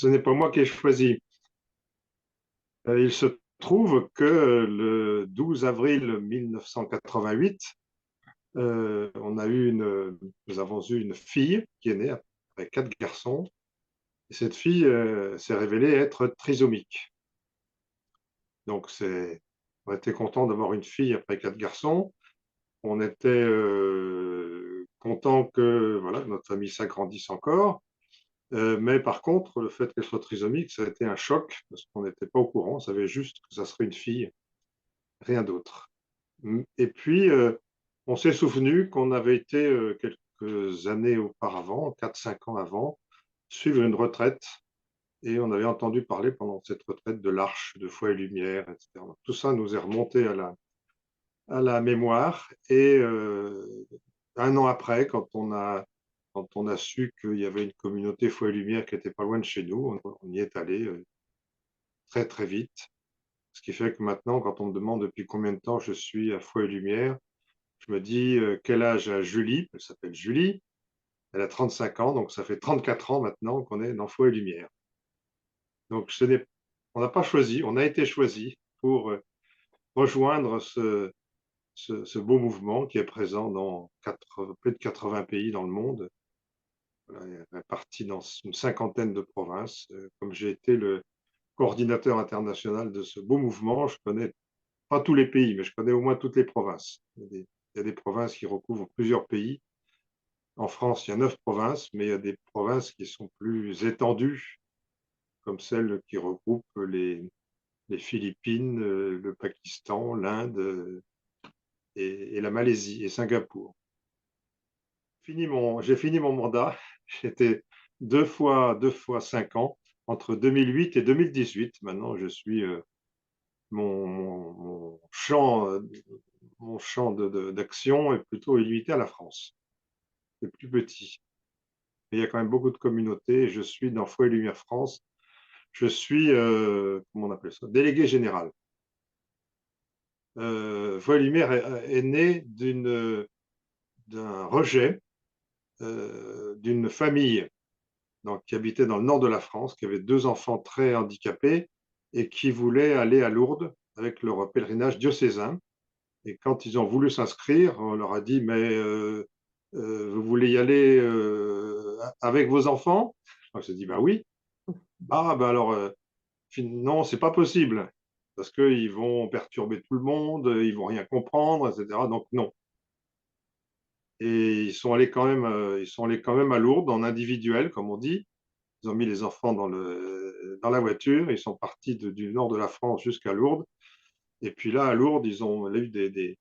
ce n'est pas moi qui ai choisi. Il se trouve que le 12 avril 1988, nous avons eu une fille qui est née après quatre garçons. Et cette fille s'est révélée être trisomique. Donc, on était content d'avoir une fille après quatre garçons. On était content que voilà, notre famille s'agrandisse encore. Mais par contre, le fait qu'elle soit trisomique, ça a été un choc parce qu'on n'était pas au courant. On savait juste que ça serait une fille, rien d'autre. Et puis, on s'est souvenu qu'on avait été quelques années auparavant, 4-5 ans avant, suivre une retraite. Et on avait entendu parler pendant cette retraite de l'Arche, de Foi et Lumière, etc. Donc, tout ça nous est remonté à la mémoire. Et un an après, quand on a su qu'il y avait une communauté Foi et Lumière qui n'était pas loin de chez nous, on y est allé très très vite. Ce qui fait que maintenant, quand on me demande depuis combien de temps je suis à Foi et Lumière, je me dis quel âge a Julie, elle s'appelle Julie, elle a 35 ans, donc ça fait 34 ans maintenant qu'on est dans Foi et Lumière. Donc on n'a pas choisi, on a été choisi pour rejoindre ce beau mouvement qui est présent dans plus de 80 pays dans le monde. Voilà, il est réparti dans une cinquantaine de provinces. Comme j'ai été le coordinateur international de ce beau mouvement, je connais pas tous les pays, mais je connais au moins toutes les provinces. Il y a des provinces qui recouvrent plusieurs pays. En France, il y a 9 provinces, mais il y a des provinces qui sont plus étendues, comme celle qui regroupe les Philippines, le Pakistan, l'Inde et la Malaisie et Singapour. J'ai fini mon mandat. J'étais deux fois 5 ans, entre 2008 et 2018. Maintenant, je suis mon champ, d'action est plutôt limité à la France. C'est plus petit. Mais il y a quand même beaucoup de communautés. Je suis dans Foi et Lumière France. Je suis, comment on appelle ça, délégué général. Foi et Lumière est né d'un rejet d'une famille donc, qui habitait dans le nord de la France, qui avait deux enfants très handicapés et qui voulaient aller à Lourdes avec leur pèlerinage diocésain. Et quand ils ont voulu s'inscrire, on leur a dit, mais vous voulez y aller avec vos enfants? On s'est dit, bah oui. Ah, bah alors, non, c'est pas possible, parce qu'ils vont perturber tout le monde, ils vont rien comprendre, etc. Donc, non. Et ils sont allés quand même à Lourdes en individuel, comme on dit. Ils ont mis les enfants dans la voiture. Ils sont partis du nord de la France jusqu'à Lourdes. Et puis là, à Lourdes, ils ont eu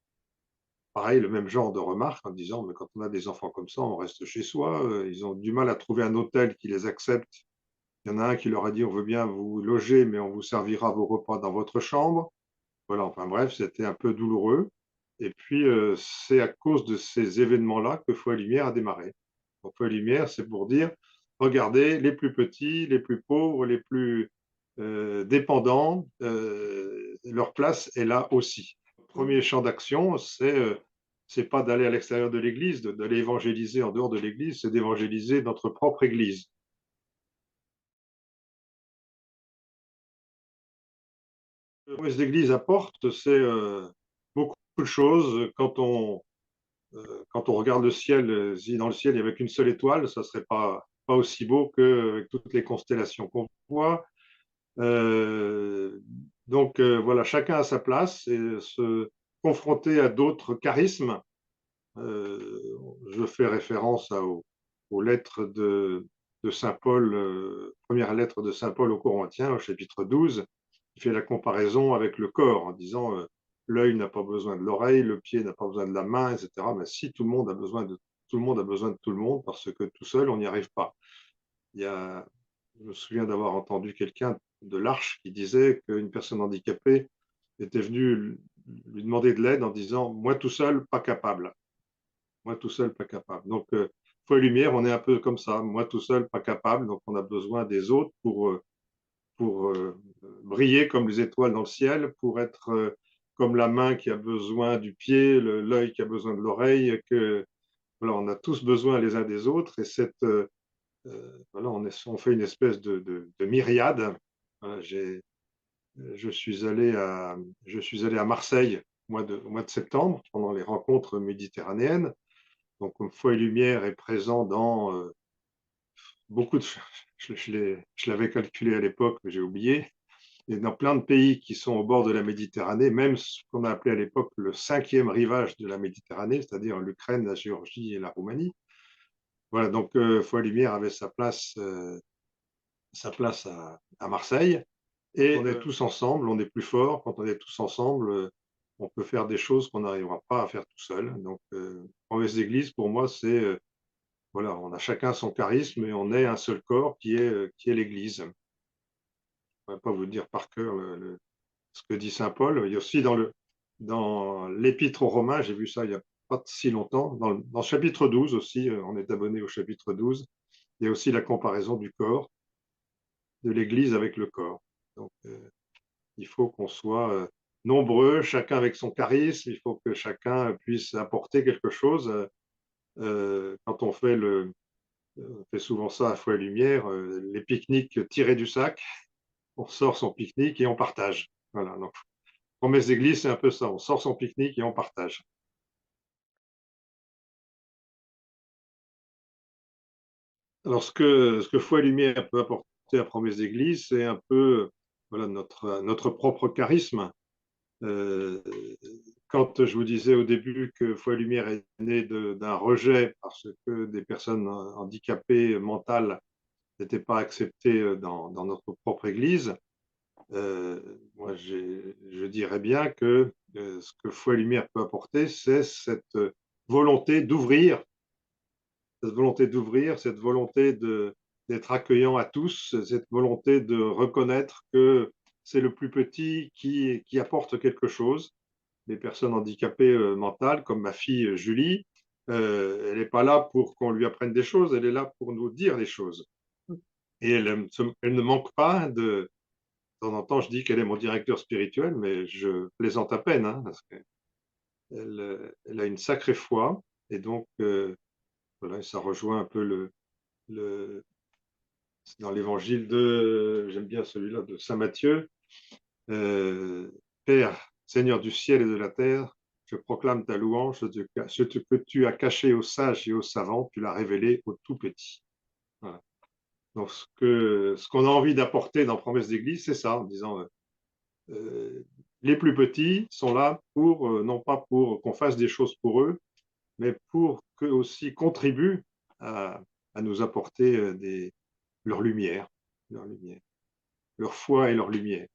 pareil, le même genre de remarques en disant, mais quand on a des enfants comme ça, on reste chez soi. Ils ont du mal à trouver un hôtel qui les accepte. Il y en a un qui leur a dit, on veut bien vous loger, mais on vous servira vos repas dans votre chambre. Voilà, enfin bref, c'était un peu douloureux. Et puis, c'est à cause de ces événements-là que Foi et Lumière a démarré. Donc, Foi et Lumière, c'est pour dire, regardez, les plus petits, les plus pauvres, les plus dépendants, leur place est là aussi. Le premier champ d'action, c'est pas d'aller à l'extérieur de l'Église, d'aller évangéliser en dehors de l'Église, c'est d'évangéliser notre propre Église. La promesse d'Église apporte, c'est beaucoup de choses. Quand on regarde le ciel, si dans le ciel il n'y avait qu'une seule étoile, ça ne serait pas aussi beau qu'avec toutes les constellations qu'on voit. Euh, donc voilà, chacun a sa place et se confronter à d'autres charismes. Je fais référence aux lettres de Saint Paul, première lettre de Saint Paul aux Corinthiens, au chapitre 12, qui fait la comparaison avec le corps en disant l'œil n'a pas besoin de l'oreille, le pied n'a pas besoin de la main, etc. Mais si tout le monde a besoin de tout le monde a besoin de tout le monde parce que tout seul on n'y arrive pas. Je me souviens d'avoir entendu quelqu'un de l'Arche qui disait qu'une personne handicapée était venue lui demander de l'aide en disant moi tout seul pas capable. Moi tout seul, pas capable. Donc, Foi et Lumière, on est un peu comme ça. Moi tout seul, pas capable. Donc, on a besoin des autres pour briller comme les étoiles dans le ciel, pour être comme la main qui a besoin du pied, l'œil qui a besoin de l'oreille. Voilà, on a tous besoin les uns des autres. Et voilà, on fait une espèce de myriade. Voilà, je suis allé à Marseille au mois de septembre pendant les rencontres méditerranéennes. Donc, Foi et Lumière est présent dans beaucoup de. Je l'avais calculé à l'époque, mais j'ai oublié. Et dans plein de pays qui sont au bord de la Méditerranée, même ce qu'on a appelé à l'époque le cinquième rivage de la Méditerranée, c'est-à-dire l'Ukraine, la Géorgie et la Roumanie. Voilà, donc Foi et Lumière avait sa place à Marseille. Et on est tous ensemble, on est plus fort. Quand on est tous ensemble, on peut faire des choses qu'on n'arrivera pas à faire tout seul. Donc, Promesse d'Église, pour moi, c'est voilà, on a chacun son charisme et on est un seul corps qui est l'Église. Je ne vais pas vous dire par cœur ce que dit saint Paul. Il y a aussi dans l'Épître aux Romains, j'ai vu ça il n'y a pas si longtemps, dans le chapitre 12 aussi, on est abonné au chapitre 12, il y a aussi la comparaison du corps, de l'Église avec le corps. Donc, il faut qu'on soit nombreux, chacun avec son charisme, il faut que chacun puisse apporter quelque chose. Quand on fait souvent ça à Foi et Lumière, les pique-niques tirés du sac, on sort son pique-nique et on partage. Voilà, donc promesse d'église, c'est un peu ça, on sort son pique-nique et on partage. Alors ce que Foi et Lumière peut apporter à promesse d'église, c'est un peu voilà, notre propre charisme. Euh, Quand je vous disais au début que Foi et Lumière est né d'un rejet parce que des personnes handicapées mentales n'étaient pas acceptées dans notre propre Église, moi je dirais bien que ce que Foi et Lumière peut apporter, c'est cette volonté d'ouvrir, cette volonté d'être accueillant à tous, cette volonté de reconnaître que c'est le plus petit qui apporte quelque chose. Les personnes handicapées mentales, comme ma fille Julie, elle n'est pas là pour qu'on lui apprenne des choses, elle est là pour nous dire des choses. Et elle ne manque pas de. De temps en temps, je dis qu'elle est mon directeur spirituel, mais je plaisante à peine, hein, parce qu'elle a une sacrée foi. Et donc, voilà, ça rejoint un peu le dans l'évangile j'aime bien celui-là, de Saint Matthieu. Père, Seigneur du ciel et de la terre, je proclame ta louange, ce que tu as caché aux sages et aux savants, tu l'as révélé aux tout petits. Voilà. Donc, ce qu'on a envie d'apporter dans Promesse d'Église, c'est ça, en disant les plus petits sont là pour, non pas pour qu'on fasse des choses pour eux, mais pour qu'eux aussi contribuent à nous apporter leur lumière, leur foi et leur lumière.